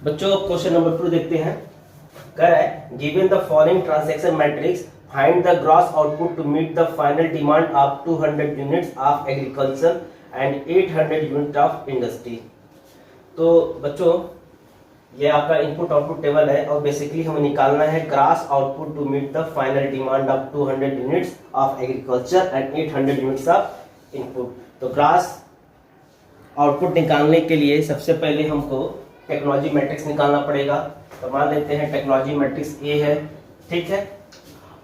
बच्चों question number 2 देखते हैं। कह रहा है given the following transaction matrix find the gross output to meet the final demand of 200 units of agriculture and 800 unit of industry. तो बच्चों ये आपका इनपुट आउटपुट टेबल है और बेसिकली हमें निकालना है gross output to meet the final demand of 200 units of agriculture and 800 units of input. तो ग्रॉस आउटपुट निकालने के लिए सबसे पहले हमको टेक्नोलॉजी मैट्रिक्स निकालना पड़ेगा। तो मान लेते हैं टेक्नोलॉजी मैट्रिक्स ए है, ठीक है,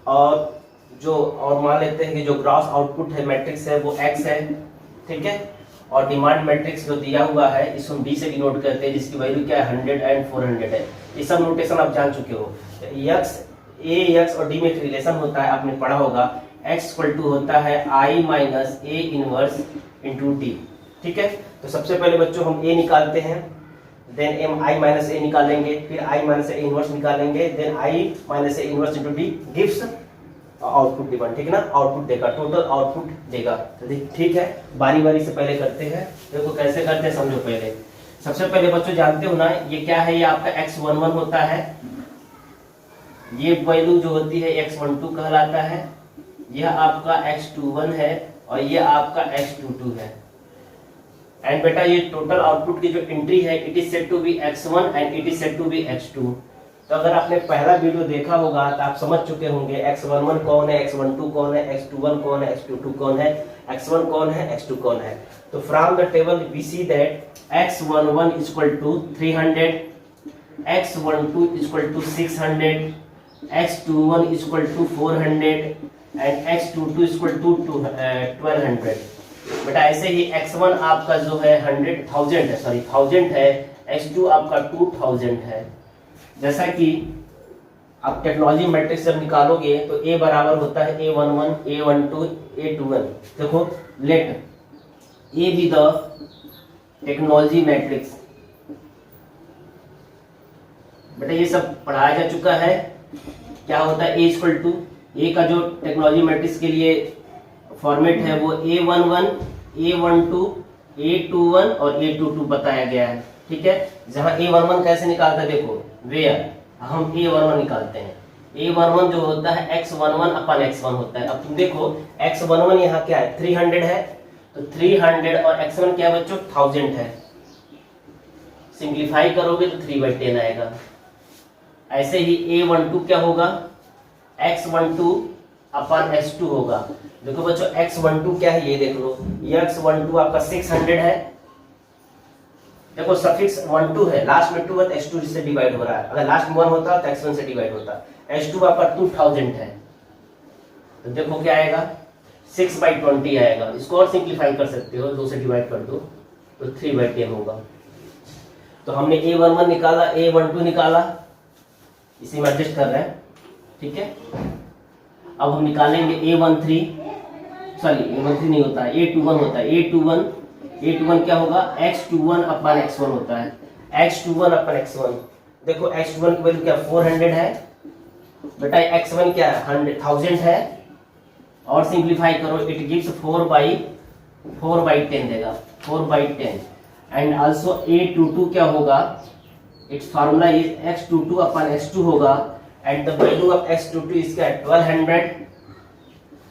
और मान लेते हैं कि जो ग्रॉस आउटपुट है मैट्रिक्स है वो एक्स है, ठीक है, और डिमांड मैट्रिक्स जो दिया हुआ है इसको हम डी से डिनोट करते हैं जिसकी वैल्यू क्या है 100 एंड 400 है। ये सब नोटेशन आप जान चुके हो। एक्स और डी में एक रिलेशन होता है, आपने पढ़ा होगा, एक्स इक्वल टू होता है I minus A inverse into D, ठीक है। तो सबसे पहले बच्चों हम ए निकालते हैं, then M I minus A निकालेंगे, फिर आई माइनस ए इनवर्स निकालेंगे, then I minus A inverse into D gives output demand, ठीक है ना, आउटपुट देगा, टोटल आउटपुट देगा। तो ठीक है, बारी बारी से पहले करते हैं। देखो कैसे करते हैं समझो। पहले सबसे पहले बच्चों जानते हो ना ये क्या है, ये आपका x11 होता है, ये वैल्यू जो होती है x12 कहलाता है, यह आपका x21 है और ये आपका x22 है। एंड बेटा ये टोटल आउटपुट की जो एंट्री है it is set to be x1 and it is set to be x2। तो अगर आपने पहला वीडियो देखा होगा तो आप समझ चुके होंगे x11 कौन है, x12 कौन है, x21 कौन है, x22 कौन है, x1 कौन है, x2 कौन है। तो from the table we see that x11 is equal to 300, x12 is equal to 600, x21 is equal to 400 and x22 is equal to 1200। बेटा ऐसे ही x1 आपका जो है 1000 है, x2 आपका 2000 है। जैसा कि आप टेक्नोलॉजी मैट्रिक्स जब निकालोगे तो a बराबर होता है a11, a12, a21। देखो let a be the technology matrix. बेटा ये सब पढ़ाया जा चुका है। क्या होता है a इक्वल टू, a का जो टेक्नोलॉजी मैट्रिक्स के लिए फॉर्मेट है वो a11, a12, a21 और a22 बताया गया है, ठीक है। जहां a11 कैसे निकालते हैं देखो, वेयर हम a11 निकालते हैं, a11 जो होता है x11 अपन x1 होता है। अब तुम देखो x11 यहाँ क्या है 300 है, तो 300 और x1 क्या है बच्चों 1000 है। सिंप्लीफाई करोगे तो 3/10 आएगा। ऐसे ही a12 क्या होगा x12 अपन x2 होगा। देखो बच्चों x12 क्या है ये देख लो, ये x12 आपका 600 है। देखो सफिक्स 12 है, लास्ट में 2 है तो x2 से डिवाइड हो रहा है। अगर लास्ट में 1 होता तो x1 से डिवाइड होता। x2 आपका 2000 है, तो देखो क्या आएगा 6/20 आएगा। इसको और सिंप्लीफाई कर सकते हो, 2 से डिवाइड कर दो तो 3/10 होगा। तो हमने a11 निकाला, a12 निकाला, इसी में एडजस्ट कर रहे हैं, ठीक है। अब हम निकालेंगे a13, सॉरी a13 नहीं होता है, a21 होता है। a21 क्या होगा x21 अपन x1 होता है, x21 अपन x1। देखो x21 की वैल्यू क्या 400 है, बेटा x1 क्या है 1000 है, और सिंप्लीफाई करो इट गिव्स 4/10 देगा, 4/10। एंड आल्सो a22 क्या होगा, it's formula is x22 upon x2 होगा, and the value of x22 is क्या 1200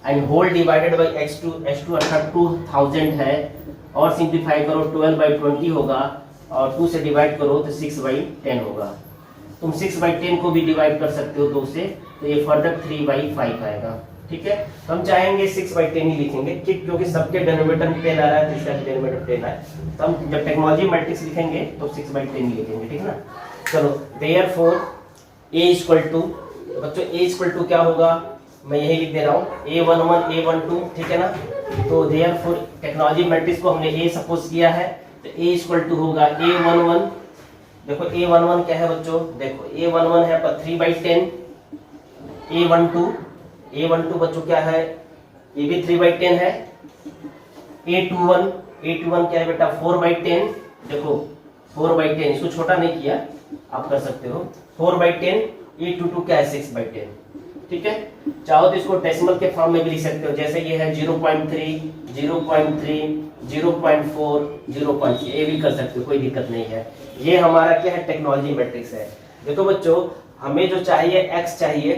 and whole divided by x2 अर्थात 2000 है, और सिंप्लीफाई करो 12/20 होगा और 2 से डिवाइड करो तो 6/10 होगा। तुम 6/10 को भी डिवाइड कर सकते हो 2 से, तो ये फर्दर 3/5 आएगा, ठीक है। तो हम चाहेंगे 6/10 ही लिखेंगे, ठीक, क्योंकि सबके डिनोमिनेटर में 10 आ रहा है तो इसका डिनोमिनेटर 10 है। तो हम जब टेक्नोलॉजी मैट्रिक्स लिखेंगे तो 6/10 ही लिखेंगे, ठीक है ना। चलो देयरफॉर a इक्वल टू, बच्चों a इक्वल टू क्या होगा, मैं यही लिख दे रहा हूँ a11, a12, ठीक है ना। तो देयरफॉर टेक्नोलॉजी मैट्रिक्स को हमने a सपोज किया है, तो a इक्वल टू होगा a11। देखो a11 क्या है बच्चों, देखो a11 है पर 3/10, a12 बच्चों क्या है, ये भी 3/10 है। a21 क्या है बेटा 4/10, देखो 4/10, इसको छोटा नहीं किया, आप कर सकते हो 4/10। a22 क्या है 6/10। ठीक है। चाहो तो इसको डेसिमल के फॉर्म में भी लिख सकते हो, जैसे ये है 0.3, 0.3, 0.4, 0.6, ये भी कर सकते हो, कोई दिक्कत नहीं है। ये हमारा क्या है, टेक्नोलॉजी मैट्रिक्स है। देखो बच्चों, हमें जो चाहिए x चाहिए,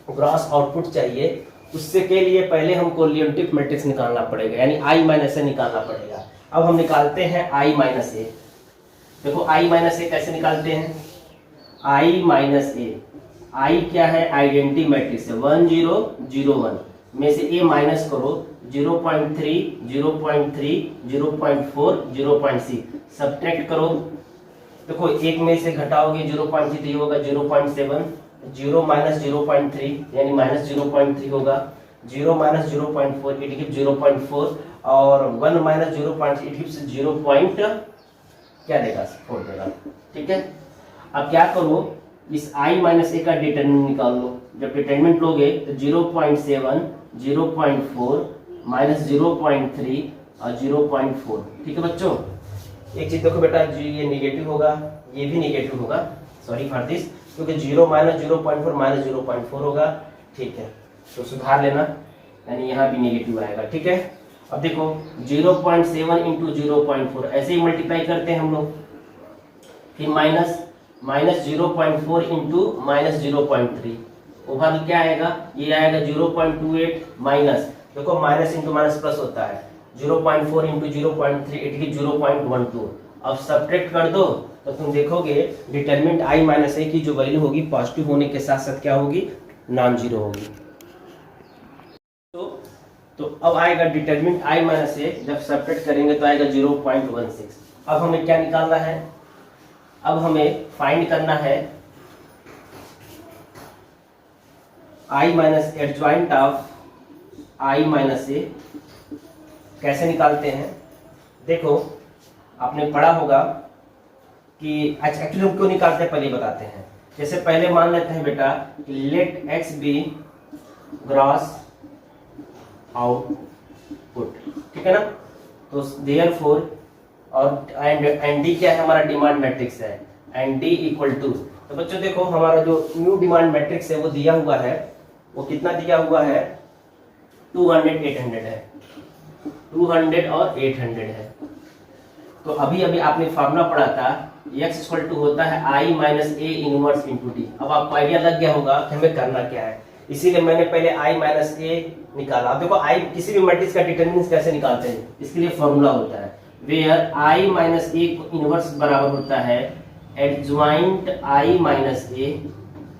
ग्रॉस आउटपुट चाहिए, उससे के लिए पहले हमको लियोनटिफ मैट्रिक्स निकालना पड़ेगा, यानी i माइनस ए निकालना पड़ेगा। अब हम निकालते हैं i माइनस ए। देखो i माइनस ए कैसे निकालते हैं, i माइनस ए, i क्या है, आइडेंटिटी मैट्रिक्स है, 1 0 0 1 में से a माइनस करो, 0.3, 0.3, 0.4, 0.6 सब्ट्रैक्ट करो। देखो एक में से घटाओगे 0.3 तो ये होगा 0.7, 0 माइनस 0.3 यानी माइनस 0.3 होगा, 0 माइनस 0.4 इट गिव्स 0.4 और 1 माइनस 0.3 इट गिव्स 0. क्या देगा, 4 देगा, ठीक है। अब क्या करो, इस i माइनस ए का डिटरमिनेंट निकाल लो। जब डिटरमिनेंट लोगे तो 0.7, 0.4 माइनस 0.3 और 0.4, ठीक है बच्चों। एक चीज देखो बेटा, ये नेगेटिव होगा, ये भी नेगेटिव होगा, सॉरी फॉर दिस, क्योंकि 0 माइनस 0.4 माइनस 0.4 होगा, ठीक है, तो सुधार लेना, यानी यहाँ भी नेगेटिव आएगा, ठीक है। अब देखो 0.7 इंटू 0.4 ऐसे ही मल्टीप्लाई करते हैं हम लोग, फिर माइनस 0.4 इंटू माइनस 0.3, ओवर क्या आएगा, ये आएगा 0.28 माइनस, देखो माइनस इंटू माइनस प्लस होता है, 0.4 इंटू 0.3 इट गिव्स 0.12। अब सब्ट्रैक्ट कर दो तो तुम देखोगे डिटरमिनेंट i माइनस ए की जो वैल्यू होगी पॉजिटिव होने के साथ साथ क्या होगी, नॉन जीरो होगी। तो अब आएगा डिटरमिनेंट i माइनस ए, जब सब्ट्रैक्ट करेंगे तो आएगा 0.16। अब हमें क्या निकालना है, अब हमें फाइंड करना है i minus adjoint of i minus A. कैसे निकालते हैं, देखो आपने पढ़ा होगा कि एक्चुअली हम क्यों निकालते हैं पहले बताते हैं। जैसे पहले मान लेते हैं बेटा कि let x be gross output, ठीक है ना, तो देयरफॉर और एंड डी क्या है, हमारा डिमांड मैट्रिक्स है, एंड डी इक्वल टू, तो बच्चों देखो हमारा जो न्यू डिमांड मैट्रिक्स है वो दिया हुआ है, वो कितना दिया हुआ है, 200 800 है, 200 और 800 है। तो अभी अभी आपने फार्मूला पढ़ा था, x इक्वल टू होता है i minus A inverse into D. अब आपको आइडिया लग गया होगा कि हमें करना क्या है, इसीलिए मैंने पहले i माइनस ए निकाला। अब देखो i किसी भी मैट्रिक्स का डिटरमिनेंट कैसे निकालते हैं, इसके लिए फार्मूला होता है where i minus A inverse बराबर होता है adjoint i minus A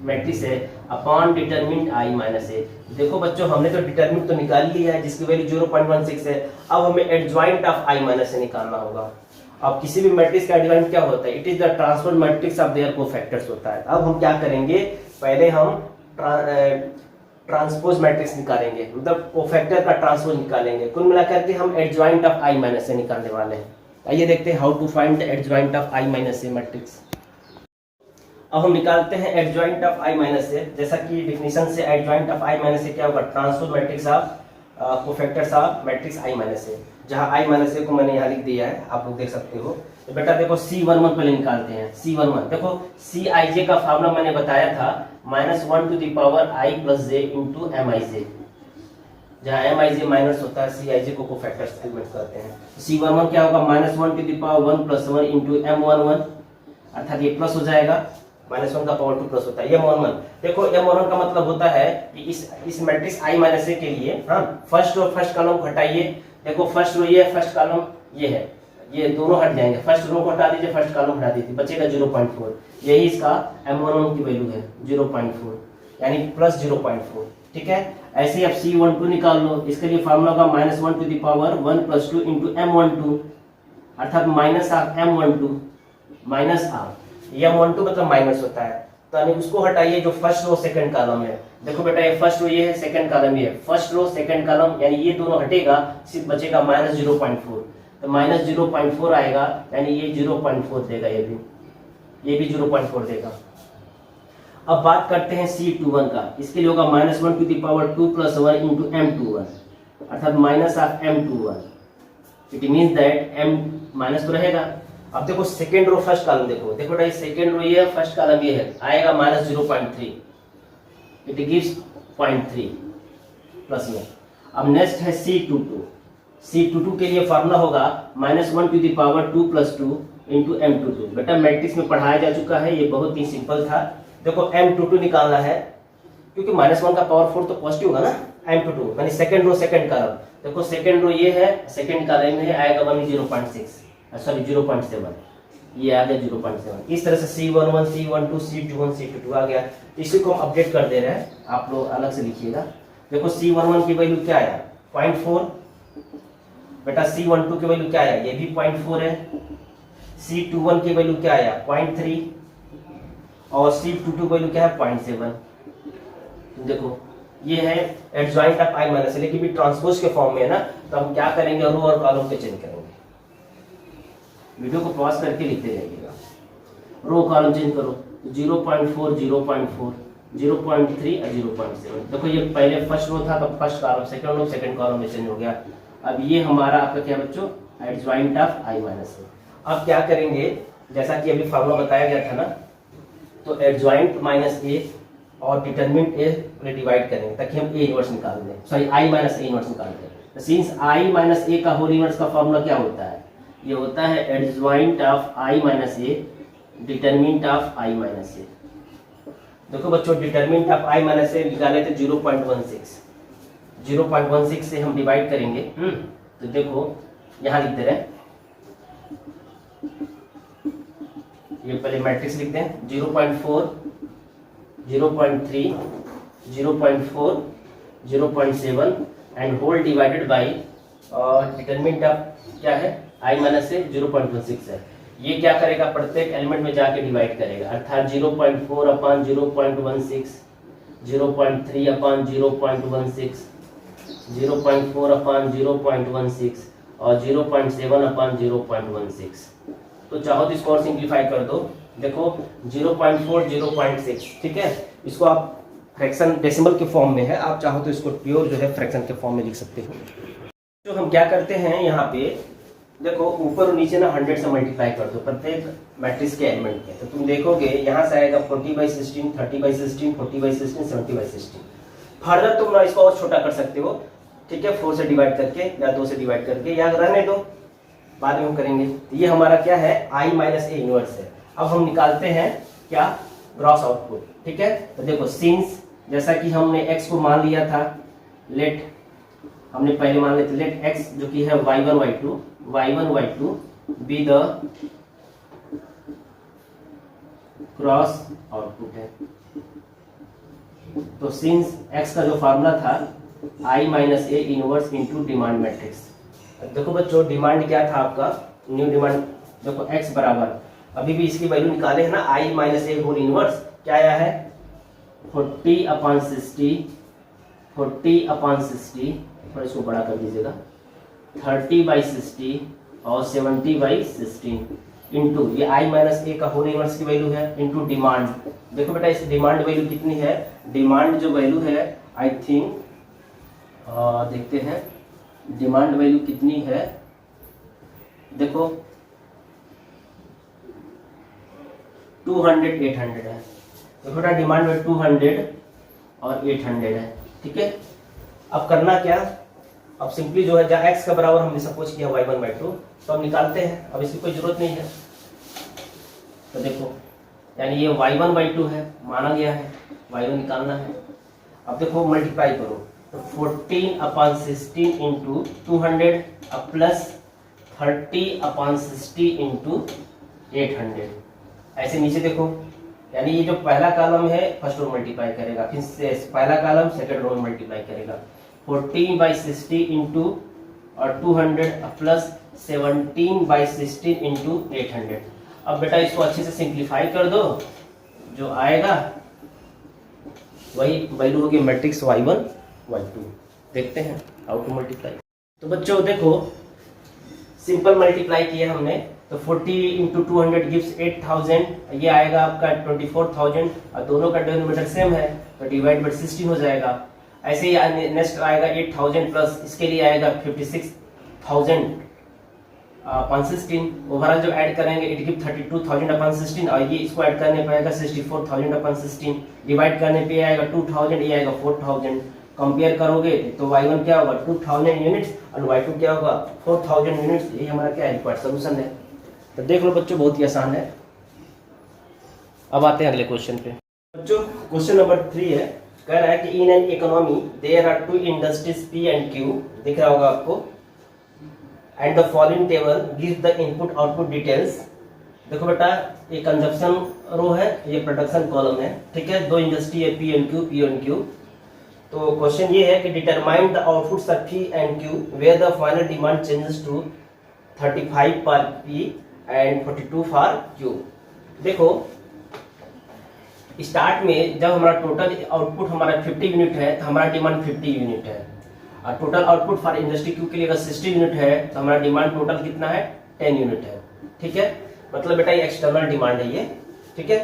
matrix है upon determinant i minus A. देखो बच्चों हमने तो डिटरमिनेंट तो निकाल लिया है जिसकी वैल्यू 0.16 है, अब हमें एडजॉइंट ऑफ i माइनस ए निकालना होगा। अब किसी भी मैट्रिक्स का एडजॉइंट क्या होता है, it is the transpose matrix of their cofactors होता है। अब हम क्या करेंगे, पहले हम ट्रांसपोज मैट्रिक्स निकालेंगे, मतलब कोफैक्टर का ट्रांसपोज निकालेंगे। कुल मिलाकर के हम adjoint of i minus A निकालने वाले हैं। आइए देखते हैं how to find the adjoint of i minus A matrix. अब हम निकालते हैं adjoint of i minus A. जैसा कि डिफिनीशन से adjoint of i minus A क्या होगा, transpose matrix of cofactors of matrix i minus A. जहां i माइनस ए को मैंने यहाँ लिख दिया है, आप लोग देख सकते हो। तो बेटा देखो C11 पहले निकालते हैं। C11 देखो Cij का फार्मूला मैंने बताया था -1 to the power i plus j into Mij। जहाँ Mij माइनस होता है, Cij को कोफैक्टर्स एलिमेंट करते हैं। C11 क्या होगा, -1 to the power 1 plus 1 into M11, अर्थात ये प्लस हो जाएगा, -1 का पावर 2 प्लस होता है M11। देखो M11 का मतलब होता है कि इस मैट्रिक्स i माइनस ए के लिए, हाँ, फर्स्ट रो फर्स्ट कॉलम हटाइए। देखो फर्स्ट रो ये है, फर्स्ट कॉलम ये है, ये दोनों हट जाएंगे। फर्स्ट रो को हटा दीजिए, फर्स्ट कॉलम हटा दीजिए, बचेगा 0.4। यही इसका M11 की वैल्यू है 0.4, यानी प्लस 0.4, ठीक है। ऐसे ही आप C12 निकाल लो। इसके लिए फार्मूला होगा -1 to the power 1 plus 2 into M12, अर्थात minus of M12 minus of M12 मतलब माइनस होता है, तो यानी उसको हटाइए जो फर्स्ट रो सेकंड कॉलम है। देखो बेटा ये फर्स्ट रो ये है, सेकंड कॉलम ये है, फर्स्ट रो सेकंड कॉलम, यानी ये दोनों हटेगा, सिर्फ बचेगा -0.4। तो -0.4 आएगा, यानी ये 0.4 देगा, ये भी 0.4 देगा। अब बात करते हैं C21 का। इसके लिए होगा -1 to the power 2 plus 1 into M21, अर्थात minus of M21। It means that M minus तो रहेगा। अब देखो सेकेंड रो फर्स्ट कॉलम, देखो बेटा सेकेंड रो ये है, फर्स्ट कॉलम ये है, आएगा -0.3। इट गिव्स 0.3 प्लस में। अब नेक्स्ट है C22। C22 के लिए फार्मूला होगा -1⁻² + 2 × M22। बेटा मैट्रिक्स में पढ़ाया जा चुका है, ये बहुत ही सिंपल था। देखो M22 निकालना है, क्योंकि -1 का पावर 4 तो पॉजिटिव होगा ना। M22 यानी सेकंड रो सेकंड कॉलम। देखो सेकंड रो ये है, सेकंड कॉलम में आएगा 0.7, ये आ गया 0.7। इस तरह से C11, C12, C21, C22 आ गया। इसी को हम अपडेट कर दे रहे हैं, आप लोग अलग से लिखिएगा। देखो C11 की वैल्यू क्या आया 0.4, बेटा C12 की वैल्यू क्या आया, ये भी 0.4 है। C21 की वैल्यू क्या आया 0.3 और C22 वैल्यू क्या है 0.7। देखो ये है एडजॉइंट ऑफ I माइनस, लेकिन भी ट्रांसपोज के फॉर्म में है ना, तो हम क्या करेंगे, रो और कॉलम पे चेंज करेंगे। वीडियो को पॉज करके लिखते जाइएगा। रो कॉलम चेंज करो, 0.4, 0.4, 0.3 और 0.7। देखो ये पहले फर्स्ट रो था, तो first column, second row second column में चेंज हो गया। अब ये हमारा आपका क्या बच्चों, एडजॉइंट ऑफ I माइनस है। अब क्या करेंगे, जैसा कि अभी फार्मूला बताया गया था ना, तो एडजॉइंट -A और डिटरमिनेंट A में डिवाइड करेंगे ताकि हम A इनवर्स निकाल दें, sorry I minus A inverse निकाल दें। तो सिंस I माइनस A का होल इनवर्स का फार्मूला क्या होता है, ये होता है adjoint of I minus A determinant of I minus A। देखो बच्चों determinant of I minus A निकाले थे 0.16, 0.16 से हम डिवाइड करेंगे। तो देखो यहाँ लिखते रहे, ये पहले मैट्रिक्स लिखते हैं 0.4, 0.3, 0.4, 0.7 and whole divided by determinant of क्या है I माइनस से 0.16 है। ये क्या करेगा, प्रत्येक एलिमेंट में जाके डिवाइड करेगा, अर्थात 0.4 अपॉन 0.16, 0.3 अपॉन 0.16, 0.4 अपॉन 0.16 और 0.7 अपॉन 0.16। तो चाहो तो इसको और सिंप्लीफाई कर दो। देखो 0.4, 0.6, ठीक है, इसको आप फ्रैक्शन डेसिमल के फॉर्म में है, आप चाहो तो इसको प्योर जो है फ्रैक्शन के फॉर्म में लिख सकते हो। जो हम क्या करते हैं यहाँ पे, देखो ऊपर और नीचे ना 100 से मल्टीप्लाई कर दो प्रत्येक मैट्रिक्स के एलिमेंट के, तो तुम देखोगे यहाँ से आएगा 40/16, 30/16, 40/16, 70/16। फर्दर तुम ना इसको और छोटा कर सकते हो, ठीक है, 4 से डिवाइड करके या 2 से डिवाइड करके, या रहने दो, बाद में हम करेंगे। तो ये हमारा क्या है, I माइनस A इनवर्स है। अब हम निकालते हैं क्या, ग्रॉस आउटपुट, ठीक है। तो देखो सिंस जैसा कि हमने x को मान लिया था, लेट हमने पहले मान लेते, लेट x जो कि है y1 y2 be the cross output है। तो सिंस x का जो फार्मूला था I minus A inverse into demand matrix. देखो बच्चों डिमांड क्या था आपका, न्यू डिमांड, देखो x बराबर, अभी भी इसकी वैल्यू निकाले है ना, I minus A whole inverse क्या आया है 40/60, 40/60, थोड़ा इसको बड़ा कर दीजिएगा, 30/60 और 70/16 इंटू ये I माइनस A का होल इनवर्स की वैल्यू है इंटू डिमांड। देखो बेटा इस डिमांड वैल्यू कितनी है, डिमांड जो वैल्यू है आई थिंक देखते हैं डिमांड वैल्यू कितनी है। देखो 200, 800 है। तो बेटा डिमांड में 200 और 800 है, ठीक है। अब करना क्या, अब सिंपली जो है जहाँ x का बराबर हमने सपोज किया y1 y2, तो हम निकालते हैं, अब इसकी कोई जरूरत नहीं है। तो देखो यानी ये y1 y2 है, माना गया है, y1 निकालना है। अब देखो मल्टीप्लाई करो, तो 14/16 इंटू 200 अब प्लस 30/60 इंटू 800। ऐसे नीचे देखो, यानी ये जो पहला कॉलम है फर्स्ट रो मल्टीप्लाई करेगा, फिर से पहला कॉलम सेकंड रो मल्टीप्लाई करेगा, 14/60 इंटू और 200 प्लस 17/16 इंटू 800। अब बेटा इसको अच्छे से सिंप्लीफाई कर दो, जो आएगा वही वैल्यू होगी मैट्रिक्स y1 y2। देखते हैं हाउ टू मल्टीप्लाई। तो बच्चों देखो सिंपल मल्टीप्लाई किया हमने, तो 40 इंटू 200 गिव्स 8000, ये आएगा आपका 24000 और दोनों का डिनोमिनेटर सेम है तो डिवाइड बाय 16 हो जाएगा। ऐसे ही नेक्स्ट आएगा 8000 प्लस इसके लिए आएगा 56000 अपन 16 ओवरऑल जब ऐड करेंगे इट गिव 32,000 अपन 16 और ये इसको ऐड करने पे आएगा 64,000 अपन 16 डिवाइड करने पे आएगा 2,000 ये आएगा 4,000 कंपेयर करोगे तो y1 क्या होगा 2,000 यूनिट्स और y2 क्या होगा 4,000 यूनिट्स। ये हमारा क्या है रिक्वायर्ड सोल्यूशन है। तो देख लो बच्चों बहुत ही आसान है। अब आते हैं अगले क्वेश्चन पे। बच्चों क्वेश्चन नंबर 3 है, कह रहा है कि in an economy there are two industries P and Q, दिख रहा होगा आपको, and the following table gives the input output details. देखो बेटा ये कंजप्शन रो है, ये प्रोडक्शन कॉलम है, ठीक है। दो इंडस्ट्री है P एंड Q। तो क्वेश्चन ये है कि determine the outputs of P and Q where the final demand changes to 35 for P and 42 for Q। देखो स्टार्ट में जब हमारा टोटल आउटपुट हमारा 50 यूनिट है तो हमारा डिमांड 50 यूनिट है, और total output for industry Q के लिए अगर 60 यूनिट है तो हमारा डिमांड टोटल कितना है 10 यूनिट है, ठीक है। मतलब बेटा ये एक्सटर्नल डिमांड है ये, ठीक है।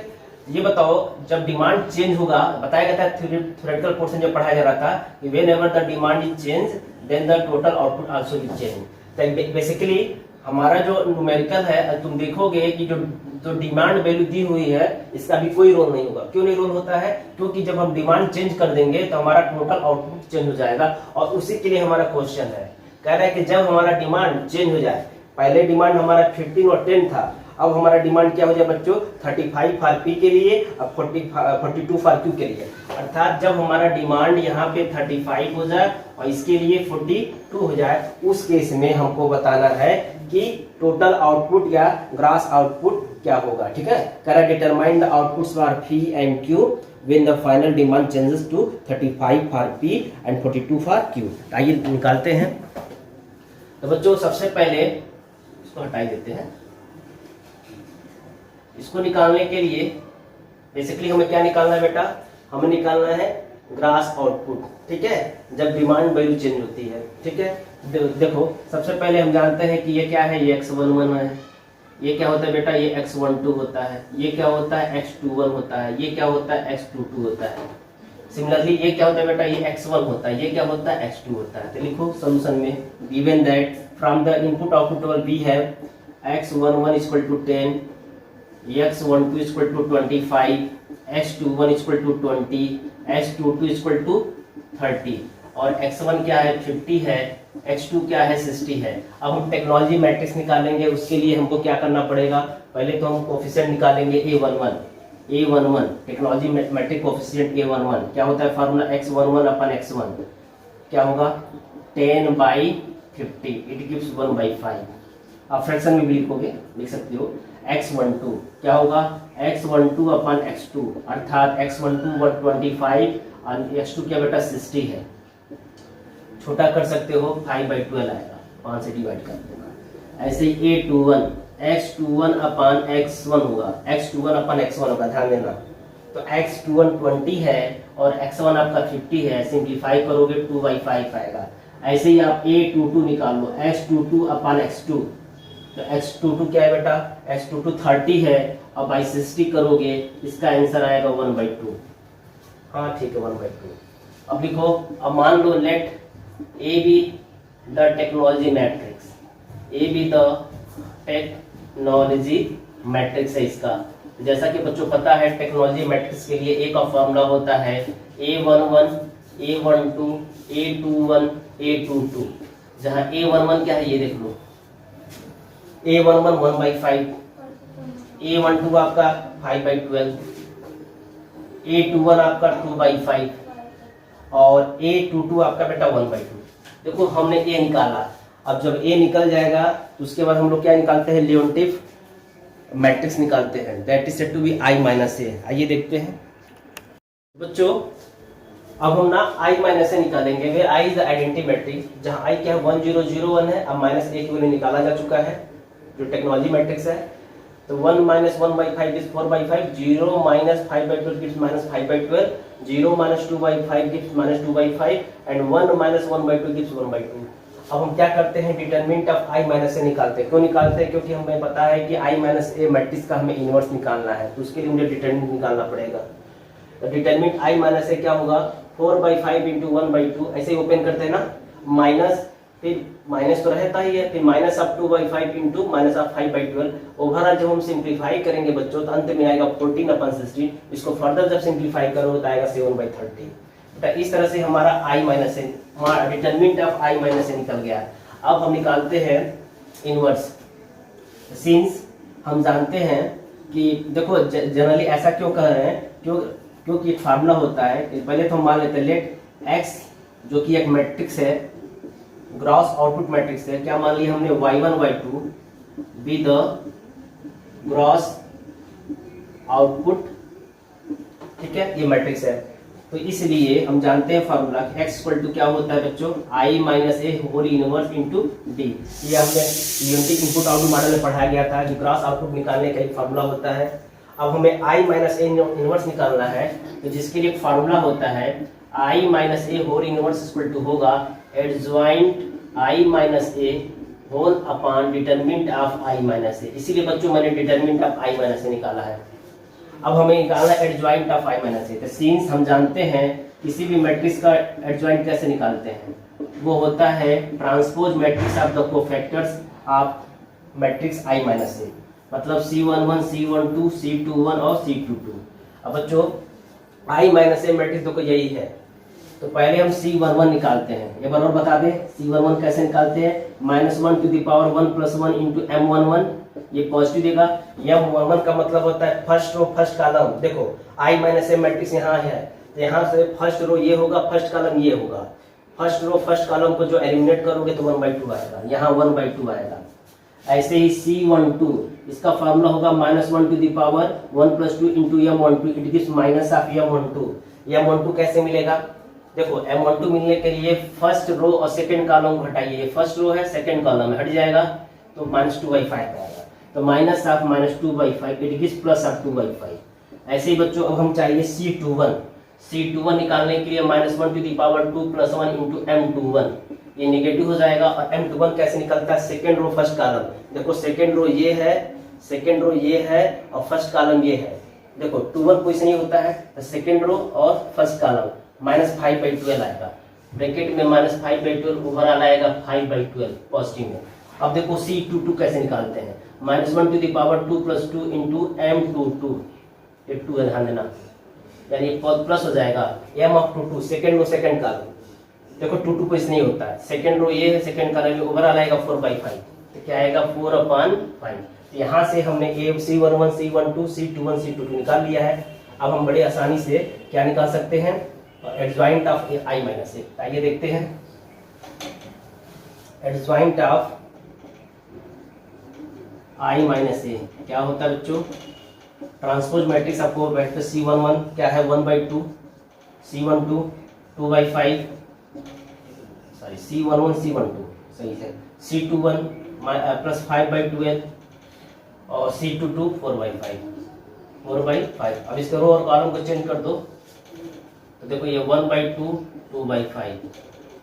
ये बताओ जब डिमांड चेंज होगा, बताया गया था थ्योरेटिकल पोर्शन जब पढ़ाया जा रहा था कि whenever the demand is change then the total output also will change. तो बेसिकली हमारा जो न्यूमेरिकल है तुम देखोगे कि जो डिमांड वैल्यू दी हुई है इसका भी कोई रोल नहीं होगा। क्यों नहीं रोल होता है? क्योंकि जब हम डिमांड चेंज कर देंगे तो हमारा टोटल आउटपुट चेंज हो जाएगा, और उसी के लिए हमारा क्वेश्चन है। कह रहा है कि जब हमारा डिमांड चेंज हो जाए, पहले डिमांड हमारा 15 और 10 था, अब हमारा डिमांड क्या हो जाए बच्चों 35 फॉर P के लिए और 42 फॉर Q के लिए। अर्थात जब हमारा डिमांड यहाँ पे 35 हो जाए और इसके लिए 42 हो जाए, उस केस में हमको बताना है कि टोटल आउटपुट या ग्रॉस आउटपुट क्या होगा, ठीक है। Correct determine the outputs for P and Q when the final demand changes to 35 for P and 42 for Q। आइए निकालते हैं। तो बच्चों सबसे पहले इसको हटाई देते हैं। इसको निकालने के लिए बेसिकली हमें क्या निकालना है बेटा, हमें निकालना है ग्रॉस आउटपुट, ठीक है, जब डिमांड वैल्यू चेंज होती है, ठीक है। देखो सबसे पहले हम जानते हैं कि ये क्या है, ये X11 है, ये क्या होता है बेटा, ये X12 होता है, ये क्या होता है X21 होता है, ये क्या होता है X22 होता है। सिमिलरली ये क्या होता है बेटा, ये X1 होता है, ये क्या होता है X2 होता है। तो लिखो सॉल्यूशन में given that from the input output table we have X11 equal to 10, X12 equal to 25, X21 equal to 20, X22 equal to 30, और X1 क्या है 50 है, X2 क्या है 60 है। अब हम टेक्नोलॉजी मैट्रिक्स निकालेंगे, उसके लिए हमको क्या करना पड़ेगा, पहले तो हम कोफिशिएंट निकालेंगे A11 technology matric coefficient A11 क्या होता है फार्मूला X11 अपन X1 क्या होगा 10/50 इट गिव्स 1/5। आप फ्रैक्शन में भी लिखोगे, लिख सकते हो। X12 क्या होगा X12 अपन X2 अर्थात X12 125 और X2 क्या बेटा 60 है। छोटा कर सकते हो 5/12 आएगा, 5 से डिवाइड कर देना। ऐसे ही A21 X21 अपन X1 होगा, X21 अपन X1 होगा, ध्यान देना। तो X21 20 है और X1 आपका 50 है, सिंप्लीफाई करोगे 2/5 आएगा। ऐसे ही आप A22 निकाल लो, X22 अपन X2, तो X22 क्या है बेटा, X22 30 है और बाई 60 करोगे इसका आंसर आएगा 1/2। हाँ ठीक है 1/2। अब लिखो, अब मान लो let A be the technology matrix, A be the technology matrix है इसका। जैसा कि बच्चों पता है टेक्नोलॉजी मैट्रिक्स के लिए A का फॉर्मूला होता है A11 A12 A21 A22, जहाँ A11 क्या है ये देख लो, A11 1/5, A12 आपका 5/12, A21 आपका 2/5 और A22 आपका बेटा 1/2। देखो हमने A निकाला, अब जब A निकल जाएगा तो उसके बाद हम लोग क्या निकालते हैं, लियोनटिफ मैट्रिक्स निकालते हैं, that is said to be I-A। आइए देखते हैं बच्चों। अब हम ना I-A निकालेंगे, वे I is the identity matrix, जहां I क्या है 1 0 0 1 है। अब -A की वैल्यू निकाला जा चुका है जो टेक्नोलॉजी मैट्रिक्स है। तो 1 - 1/5 is 4/5, 0 - 5/12 gives -5/12, 0 - 2/5 gives -2/5 and 1 - 1/2 gives 1/2। अब हम क्या करते हैं, डिटरमिनेंट ऑफ I-A निकालते हैं। क्यों निकालते हैं? क्योंकि हमें पता है कि I-A मैट्रिक्स का हमें इनवर्स निकालना है, तो उसके लिए मुझे डिटरमिनेंट निकालना पड़ेगा। तो डिटरमिनेंट I-A क्या होगा 4/5 × 1/2, ऐसे ही ओपन करते हैं ना, माइनस फिर माइनस तो रहता ही है, फिर minus of 2/5 into minus of 5/12। Overall जब हम सिंप्लीफाई करेंगे बच्चों तो अंत में आएगा 14/16। इसको फर्दर जब सिंप्लीफाई करो तो आएगा 7/30। तो इस तरह से हमारा i माइनस ए, हमारा डिटरमिनेंट ऑफ i माइनस ए निकल गया। अब हम निकालते हैं इनवर्स। सिंस हम जानते हैं कि देखो जनरली ऐसा क्यों कह रहे हैं, क्योंकि एक फार्मूला होता है कि पहले तो हम मान लेते हैं लेट x जो कि एक मैट्रिक्स है, ग्रॉस आउटपुट मैट्रिक्स है। क्या मान लिया हमने y1 y2 be the gross output, ठीक है, ये मैट्रिक्स है। तो इसलिए हम जानते हैं फार्मूला x इक्वल टू क्या होता है बच्चों, i minus A whole inverse into D. ये हमने यूनिटी इनपुट आउटपुट मॉडल में पढ़ाया गया था कि ग्रॉस आउटपुट निकालने का एक फार्मूला होता है। अब हमें i माइनस ए इनवर्स निकालना है, तो जिसके लिए एक फार्मूला होता है i minus A whole inverse equal to होगा adjoint i minus A whole upon determinant of i minus A. इसीलिए बच्चों मैंने determinant of i minus A निकाला है। अब हमें निकालना है adjoint of i minus A. तो सिंस हम जानते हैं किसी भी मैट्रिक्स का एडजॉइंट कैसे निकालते हैं, वो होता है transpose matrix of the cofactors of matrix i minus A, मतलब C11 C12 C21 और C22। अब बच्चों i माइनस ए मैट्रिक्स देखो यही है, तो पहले हम C11 निकालते हैं। एक बार और बता दें C11 कैसे निकालते हैं, -1 to the power 1 + 1 into M11, ये पॉजिटिव देगा। M11 का मतलब होता है फर्स्ट रो फर्स्ट कॉलम। देखो i माइनस ए मैट्रिक्स यहाँ है, तो यहाँ से फर्स्ट रो ये होगा, फर्स्ट कॉलम ये होगा। फर्स्ट रो फर्स्ट कॉलम को जो एलिमिनेट करोगे तो 1/2 आएगा, यहाँ 1/2 आएगा। ऐसे ही C12 इसका फार्मूला होगा -1 to the power 1 + 2 into M12, it gives minus of M12। M12 कैसे मिलेगा, देखो M12 मिलने के लिए फर्स्ट रो और सेकंड कॉलम को हटाइए। ये फर्स्ट रो है, सेकंड कॉलम है, हट जाएगा तो -2/5 आएगा। तो minus of -2/5 it gives plus of 2/5। ऐसे ही बच्चों अब हम चाहिए C21 निकालने के लिए -1 to the power 2 + 1 into M21, ये नेगेटिव हो जाएगा। और M21 कैसे निकलता है, सेकंड रो फर्स्ट कॉलम। देखो सेकंड रो ये है, सेकंड रो ये है और फर्स्ट कॉलम ये है। देखो 21 पोजीशन ये होता है, तो सेकंड रो और फर्स्ट कॉलम -5/12 आएगा। ब्रैकेट में -5/12 ओवरऑल आएगा 5/12 पॉजिटिव में। अब देखो C22 कैसे निकालते हैं, -1 to the power 2 + 2 into M22, ये 2 है ध्यान देना, यानी प्लस हो जाएगा M22 second row second column. देखो 22 पोजीशन नहीं होता है, सेकंड रो ये है, सेकंड कॉलम में ओवरऑल आएगा 4/5, तो क्या आएगा 4/5। तो यहाँ से हमने C11 C12 C21 C22 निकाल लिया है। अब हम बड़े आसानी से क्या निकाल सकते हैं, एडजॉइंट ऑफ i माइनस ए। आइए देखते हैं adjoint of i minus A क्या होता है बच्चों। ट्रांसपोज मैट्रिक्स आपको बैठते C11 क्या है 1/2, C12 2/5, सॉरी C11 C12 सही है, C21 + 5/12 और C22 4/5। अब इसके रो और कॉलम को चेंज कर दो, तो देखो ये 1/2 2/5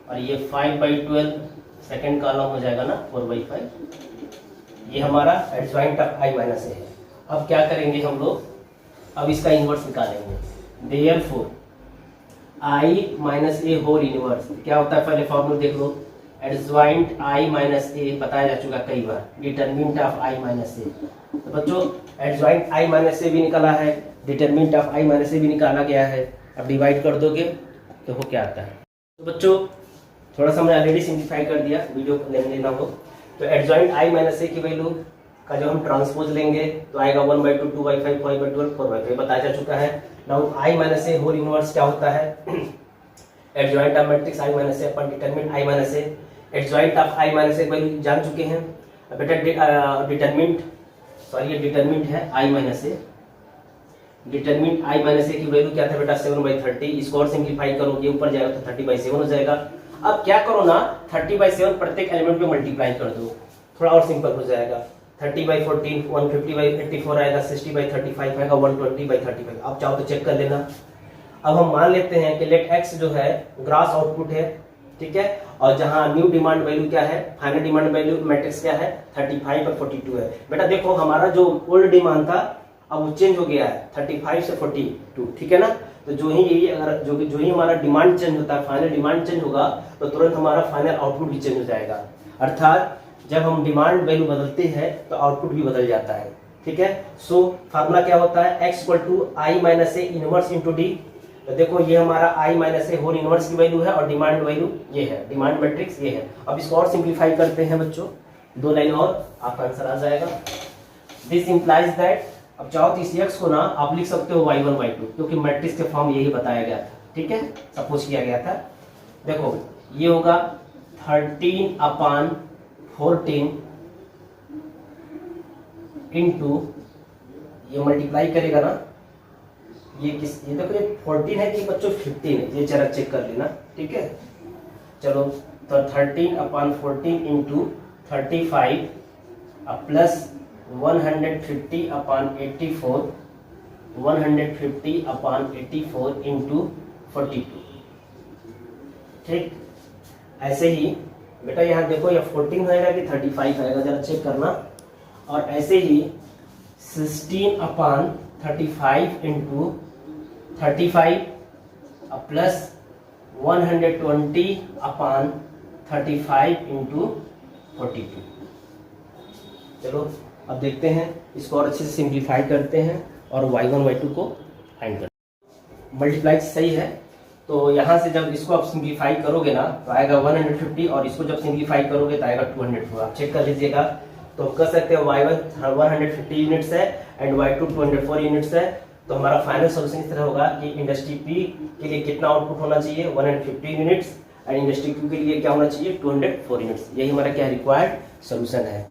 और ये 5/12 सेकंड कॉलम हो जाएगा ना 4/5। ये हमारा एडजॉइंट ऑफ i माइनस ए है। अब क्या करेंगे हम लोग, अब इसका इनवर्स निकालेंगे। Therefore i minus A whole inverse क्या होता है, पहले फॉर्मूला देख लो। एडजॉइंट i माइनस ए बताया जा चुका कई बार, determinant of i minus A. तो बच्चों एडजॉइंट i माइनस ए भी निकाला है, determinant of i minus A भी निकाला गया है। अब डिवाइड कर दोगे तो वो क्या आता है। तो बच्चों थोड़ा सा मैंने ऑलरेडी सिंप्लीफाई कर दिया, वीडियो लेना हो तो एडजॉइंट i माइनस ए की वैल्यू का जो हम ट्रांसपोज लेंगे तो आएगा 1/2 2/5 5/12 4/5 बताया जा चुका है। Now i minus A whole inverse क्या होता है, adjoint of matrix i minus A upon determinant i minus A. Adjoint of i minus A value जान चुके हैं बेटा, डिटरमिनेंट सॉरी ये डिटरमिनेंट है i minus A. Determinant i minus A की वैल्यू क्या था बेटा 7/30। इसको और सिंप्लीफाई करोगे ऊपर जाएगा तो 30/7 हो जाएगा। अब क्या करो ना 30/7 प्रत्येक एलिमेंट पे मल्टीप्लाई कर दो, थोड़ा और सिंपल हो जाएगा। 30/14 150/84 आएगा, 60/35 आएगा, 120/35। आप चाहो तो चेक कर लेना। अब हम मान लेते हैं कि लेट x जो है ग्रॉस आउटपुट है, ठीक है, और जहां न्यू डिमांड वैल्यू क्या है, फाइनल डिमांड वैल्यू मैट्रिक्स क्या है 35 और 42 है। बेटा देखो हमारा जो ओल्ड डिमांड था अब वो चेंज हो गया है 35 से 42, ठीक है ना। तो जो ही हमारा डिमांड चेंज होता है, फाइनल डिमांड चेंज होगा तो तुरंत हमारा फाइनल आउटपुट भी चेंज हो जाएगा। अर्थात जब हम डिमांड वैल्यू बदलते हैं तो आउटपुट भी बदल जाता है, ठीक है। सो फार्मूला क्या होता है, x equal to I minus A inverse into D. तो देखो ये हमारा I minus A whole inverse की वैल्यू है और डिमांड वैल्यू ये है, डिमांड मैट्रिक्स ये है। अब इसको और सिंप्लीफाई करते हैं बच्चों, 2 लाइन और आपका आंसर आ जाएगा। दिस इंप्लाइज दैट, अब चाहो तो इस x को ना आप लिख सकते हो y1 y2, क्योंकि मैट्रिक्स के फॉर्म यही बताया गया था, ठीक है, सपोज किया गया था। देखो ये होगा 13/14 इंटू, ये मल्टीप्लाई करेगा ना, ये देखो ये 14 है कि बच्चों 15 है, ये जरा चेक कर लेना, ठीक है। चलो तो 13/14 इंटू 35 प्लस 150/84 150/84 इंटू 42, ठीक। ऐसे ही बेटा यहाँ देखो ये 14 आएगा कि 35 आएगा, जरा चेक करना। और ऐसे ही 16/35 इंटू 35 प्लस 120/35 इंटू 42। चलो अब देखते हैं, इसको और अच्छे से सिंप्लीफाई करते हैं और y1 y2 को फाइंड करते हैं। मल्टीप्लाई सही है, तो यहाँ से जब इसको आप सिंप्लीफाई करोगे ना तो आएगा 150, और इसको जब सिंप्लीफाई करोगे तो आएगा 200। आप चेक कर लीजिएगा, तो कह सकते हैं y1 150 यूनिट्स है एंड y2 204 यूनिट्स है। तो हमारा फाइनल सोल्यूशन इस तरह होगा कि इंडस्ट्री पी के लिए कितना आउटपुट होना चाहिए, 150 यूनिट्स, एंड इंडस्ट्री क्यू के लिए क्या होना चाहिए, 204 यूनिट्स। यही हमारा क्या रिक्वायर्ड सोल्यूशन है।